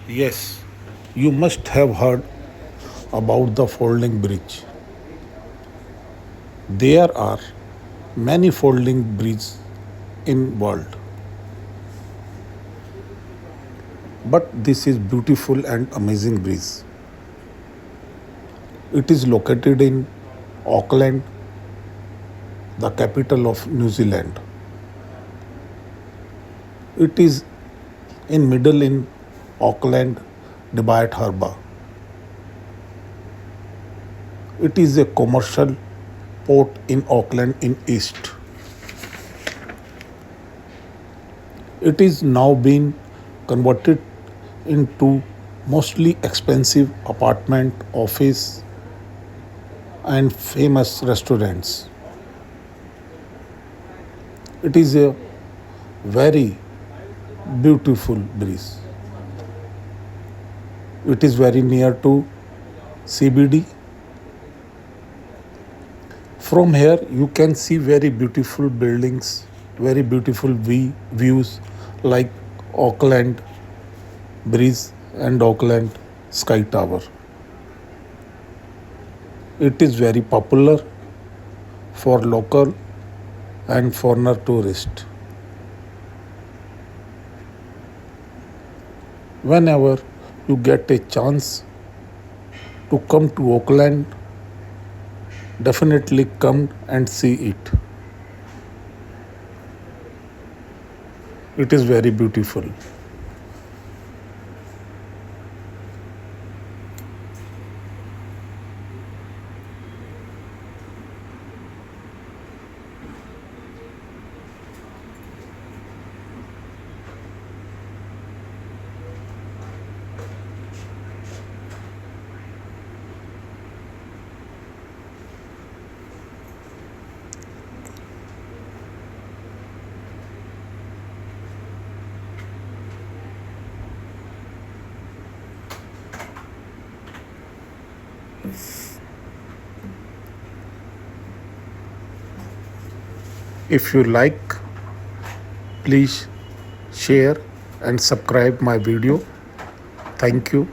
Yes, you must have heard about the folding bridge. There are many folding bridges in world, but this is beautiful and amazing bridge. It is located in Auckland, the capital of New Zealand. It is in middle in Auckland Debate Harbour. It is a commercial port in Auckland in east. It is now being converted into mostly expensive apartment, office and famous restaurants. It is a very beautiful bridge. It is very near to CBD. From here, you can see very beautiful buildings, very beautiful views like Auckland Bridge and Auckland Sky Tower. It is very popular for local and foreigner tourists. Whenever you get a chance to come to Auckland, definitely come and see it. It is very beautiful. If you like, please share and subscribe my video. Thank you.